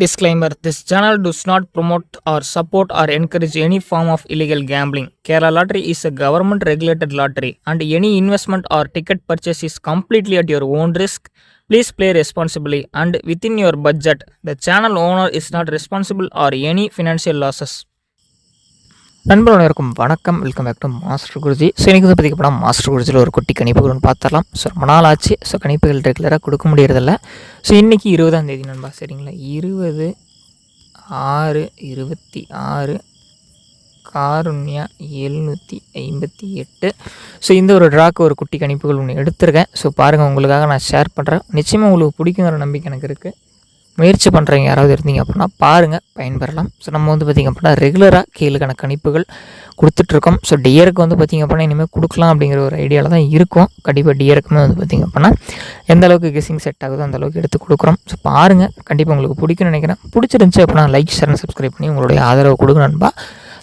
Disclaimer: This channel does not promote or support or encourage any form of illegal gambling. Kerala Lottery is a government regulated lottery and any investment or ticket purchase is completely at your own risk. Please play responsibly and within your budget. The channel owner is not responsible for any financial losses. நண்பர்கள் அனைவருக்கும் வணக்கம். Welcome back to Master Guruji. So இன்றைக்கி வந்து பார்த்திங்கன்னா master குருஜியில் ஒரு குட்டி கணிப்புகள் ஒன்று பார்த்துடலாம். ஸோ ரொம்ப நாள் ஆச்சு. ஸோ கணிப்புகள் ரெகுலராக கொடுக்க முடியறதில்ல. ஸோ இன்றைக்கி 20ஆம் தேதி நண்பா, சரிங்களா? 20/6/26 காருண்யா 758. ஸோ இந்த ஒரு ட்ராக்கு ஒரு குட்டி கணிப்புகள் ஒன்று எடுத்திருக்கேன். ஸோ பாருங்கள், உங்களுக்காக நான் ஷேர் பண்ணுறேன். நிச்சயமாக உங்களுக்கு பிடிக்குங்கிற நம்பிக்கை எனக்கு இருக்குது. முயற்சி பண்ணுறவங்க யாராவது இருந்தீங்க அப்படின்னா பாருங்கள், பயன்பெறலாம். ஸோ நம்ம வந்து பார்த்திங்க அப்படின்னா ரெகுலராக கீழுக்கான கணிப்புகள் கொடுத்துட்ருக்கோம். ஸோ டியருக்கு வந்து பார்த்திங்க அப்படின்னா இனிமேல் கொடுக்கலாம் அப்படிங்கிற ஒரு ஐடியாவில் தான் இருக்கும். கண்டிப்பாக டியருக்குமே வந்து பார்த்திங்க அப்படின்னா எந்த அளவுக்கு கெஸ்ஸிங் செட் ஆகுதோ அந்த அளவுக்கு எடுத்து கொடுக்குறோம். ஸோ பாருங்கள், கண்டிப்பாக உங்களுக்கு பிடிக்கும்னு நினைக்கிறேன். பிடிச்சிருந்துச்சி அப்படின்னா லைக், ஷேர் அண்ட் சப்ஸ்கிரைப் பண்ணி உங்களுடைய ஆதரவு கொடுங்க நண்பா.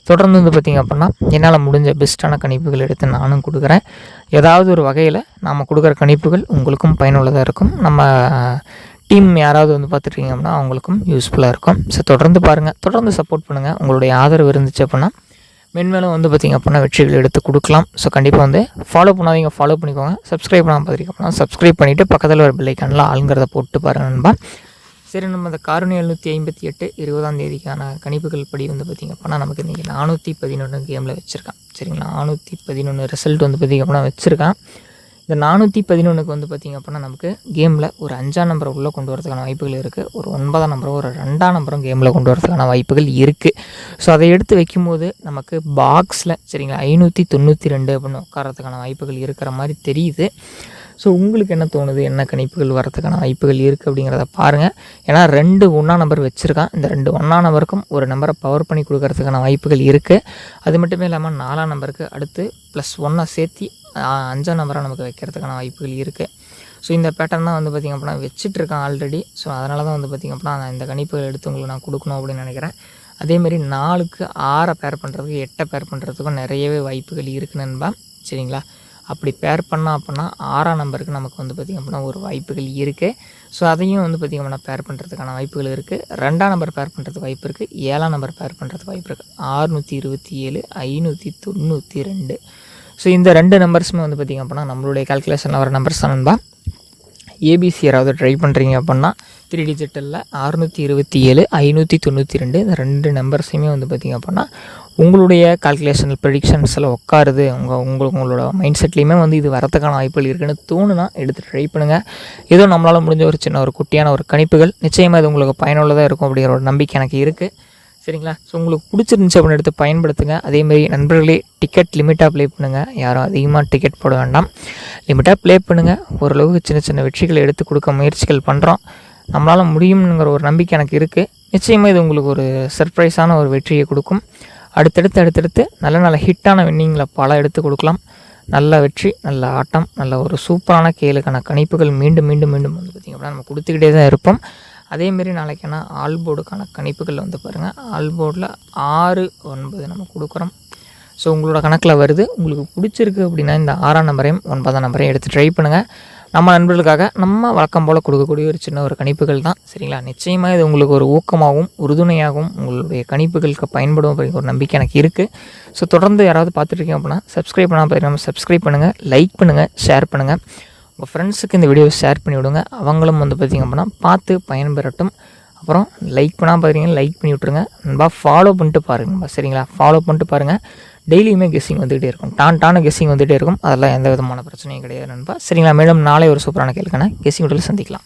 தொடர்ந்து வந்து பார்த்திங்க அப்படின்னா என்னால் முடிஞ்ச பெஸ்ட்டான கணிப்புகள் எடுத்து நானும் கொடுக்குறேன். ஏதாவது ஒரு வகையில் நாம் கொடுக்குற கணிப்புகள் உங்களுக்கும் பயனுள்ளதாக இருக்கும். நம்ம டீம் யாராவது வந்து பார்த்துட்ருக்கீங்க அப்படின்னா அவங்களுக்கும் யூஸ்ஃபுல்லாக இருக்கும். ஸோ தொடர்ந்து பாருங்கள், தொடர்ந்து சப்போர்ட் பண்ணுங்கள். உங்களுடைய ஆதரவு இருந்துச்சு அப்படின்னா மென்மேலும் வந்து பார்த்திங்க அப்படின்னா வெற்றிகள் எடுத்து கொடுக்கலாம். ஸோ கண்டிப்பாக வந்து ஃபாலோ பண்ணாதீங்க, ஃபாலோ பண்ணிக்கோங்க. சப்ஸ்கிரைப் பண்ணாமல் பார்த்துருக்கீங்க அப்படின்னா சப்ஸ்கிரைப் பண்ணிவிட்டு பக்கத்தில் ஒரு பெல்லைக்கானில் ஆளுங்கிறத போட்டு பாருங்கள் நண்பா. சரி, நம்ம அந்த காருண்யா 758 20ஆம் தேதிக்கான கணிப்புகள் படி வந்து பார்த்திங்க அப்படின்னா நமக்கு இன்றைக்கி 411 கேமில் வச்சுருக்கான். சரிங்களா? 411 ரிசல்ட் வந்து பார்த்திங்க அப்படின்னா வச்சுருக்கான். இந்த 411க்கு வந்து பார்த்திங்க அப்படின்னா நமக்கு கேமில் ஒரு 5ஆம் நம்பரை உள்ளே கொண்டு வரதுக்கான வாய்ப்புகள் இருக்குது. ஒரு 9ஆம் நம்பரும் ஒரு 2ஆம் நம்பரும் கேமில் கொண்டு வரதுக்கான வாய்ப்புகள் இருக்குது. ஸோ அதை எடுத்து வைக்கும்போது நமக்கு பாக்ஸில், சரிங்களா, 592 அப்படின்னு உட்காரத்துக்கான வாய்ப்புகள் இருக்கிற மாதிரி தெரியுது. ஸோ உங்களுக்கு என்ன தோணுது, என்ன கணிப்புகள் வரதுக்கான வாய்ப்புகள் இருக்குது அப்படிங்கிறத பாருங்கள். ஏன்னா 2 1ஆம் நம்பர் வச்சுருக்கான். இந்த 2 1ஆம் நம்பருக்கும் ஒரு நம்பரை பவர் பண்ணி கொடுக்கறதுக்கான வாய்ப்புகள் இருக்குது. அது மட்டுமே இல்லாமல் 4ஆம் நம்பருக்கு அடுத்து +1 சேர்த்தி 5ஆம் நம்பராக நமக்கு வைக்கிறதுக்கான வாய்ப்புகள் இருக்குது. ஸோ இந்த பேட்டர்ன் தான் வந்து பார்த்திங்க அப்படின்னா வச்சிட்ருக்கான் ஆல்ரெடி. ஸோ அதனால தான் வந்து பார்த்திங்க அப்படின்னா நான் இந்த கணிப்புகள் எடுத்து உங்களுக்கு நான் கொடுக்கணும் அப்படின்னு நினைக்கிறேன். அதேமாரி 4க்கு 6 பேர் பண்ணுறதுக்கு 8 பேர் பண்ணுறதுக்கும் நிறையவே வாய்ப்புகள் இருக்குது நண்பா. சரிங்களா? அப்படி பேர் பண்ணால் அப்படின்னா 6ஆம் நம்பருக்கு நமக்கு வந்து பார்த்திங்க அப்படின்னா ஒரு வாய்ப்புகள் இருக்குது. ஸோ அதையும் வந்து பார்த்திங்க அப்படின்னா பேர் பண்ணுறதுக்கான வாய்ப்புகள் இருக்குது. 2ஆம் நம்பர் பேர் பண்ணுறதுக்கு வாய்ப்பு இருக்குது. 7ஆம் நம்பர் பேர் பண்ணுறதுக்கு வாய்ப்பு இருக்குது. 627 592. ஸோ இந்த 2 நம்பர்ஸுமே வந்து பார்த்திங்க அப்படின்னா நம்மளுடைய கால்குலேஷனில் வர நம்பர்ஸ் தான் நண்பா. ஏபிசி யாராவது ட்ரை பண்ணுறீங்க அப்படின்னா 3 டிஜிட்டலில் 627 592 இந்த 2 நம்பர்ஸையுமே வந்து பார்த்திங்க அப்படின்னா உங்களுடைய கால்குலேஷனல் ப்ரெடிக்ஷன்ஸில் உட்காருது, உங்களோட மைண்ட் செட்லேயுமே வந்து இது வரத்துக்கான வாய்ப்புகள் இருக்குதுன்னு தோணுனா எடுத்து ட்ரை பண்ணுங்கள். ஏதோ நம்மளால் முடிஞ்ச ஒரு சின்ன ஒரு குட்டியான ஒரு கணிப்புகள் நிச்சயமாக இது உங்களுக்கு பயனுள்ளதாக இருக்கும் அப்படிங்கிற ஒரு நம்பிக்கை எனக்கு இருக்குது. சரிங்களா? ஸோ உங்களுக்கு பிடிச்சிருந்துச்சி அப்படின்னு எடுத்து பயன்படுத்துங்க. அதேமாதிரி நண்பர்களே, டிக்கெட் லிமிட்டாக ப்ளே பண்ணுங்கள். யாரும் அதிகமாக டிக்கெட் போட வேண்டாம், லிமிட்டாக ப்ளே பண்ணுங்கள். ஓரளவுக்கு சின்ன சின்ன வெற்றிகளை எடுத்து கொடுக்க முயற்சிகள் பண்ணுறோம். நம்மளால் முடியுங்கிற ஒரு நம்பிக்கை எனக்கு இருக்குது. நிச்சயமாக இது உங்களுக்கு ஒரு சர்ப்ரைஸான ஒரு வெற்றியை கொடுக்கும். அடுத்தடுத்து நல்ல நல்ல ஹிட்டான வின்னிங்கில் பல எடுத்து கொடுக்கலாம். நல்ல வெற்றி, நல்ல ஆட்டம், நல்ல ஒரு சூப்பரான கேளுக்கான கணிப்புகள் மீண்டும் மீண்டும் மீண்டும் வந்து பார்த்திங்க அப்படின்னா நம்ம கொடுத்துக்கிட்டே தான் இருப்போம். அதேமாரி நாளைக்கான ஆல்போர்டுக்கான கணிப்புகள் வந்து பாருங்கள். ஆல்போர்டில் 6 9 நம்ம கொடுக்குறோம். ஸோ உங்களோட கணக்கில் வருது. உங்களுக்கு பிடிச்சிருக்கு அப்படின்னா இந்த 6ஆம் நம்பரையும் 9ஆம் நம்பரையும் எடுத்து ட்ரை பண்ணுங்கள். நம்ம நண்பர்களுக்காக நம்ம வழக்கம் போல் கொடுக்கக்கூடிய ஒரு சின்ன ஒரு கணிப்புகள் தான். சரிங்களா? நிச்சயமாக இது உங்களுக்கு ஒரு ஊக்கமாகவும் உறுதுணையாகவும் உங்களுடைய கணிப்புகளுக்கு பயன்படும் அப்படிங்கிற ஒரு நம்பிக்கை எனக்கு இருக்குது. ஸோ தொடர்ந்து யாராவது பார்த்துட்ருக்கீங்க அப்படின்னா சப்ஸ்கிரைப் பண்ணால் பார்த்தீங்கன்னா சப்ஸ்கிரைப் பண்ணுங்கள், லைக் பண்ணுங்கள், ஷேர் பண்ணுங்கள். உங்கள் ஃப்ரெண்ட்ஸுக்கு இந்த வீடியோவை ஷேர் பண்ணி விடுங்க. அவங்களும் வந்து பார்த்திங்க அப்படின்னா பார்த்து பயன்பெறட்டும். அப்புறம் லைக் பண்ணால் பார்த்தீங்கன்னா லைக் பண்ணி விட்ருங்க நண்பா. ஃபாலோ பண்ணிட்டு பாருங்கப்பா. சரிங்களா? ஃபாலோ பண்ணிட்டு பாருங்கள். டெய்லியுமே கெஸ்ஸிங் வந்துகிட்டே இருக்கும். டான கெஸ்ஸிங் வந்துகிட்டே இருக்கும். அதெல்லாம் எந்த விதமான பிரச்சனையும் கிடையாது நண்பா. சரிங்களா? மேலும் நாளை ஒரு சூப்பரான கேளுக்கான கெஸ்ஸிங் வீடியோவில் சந்திக்கலாம்.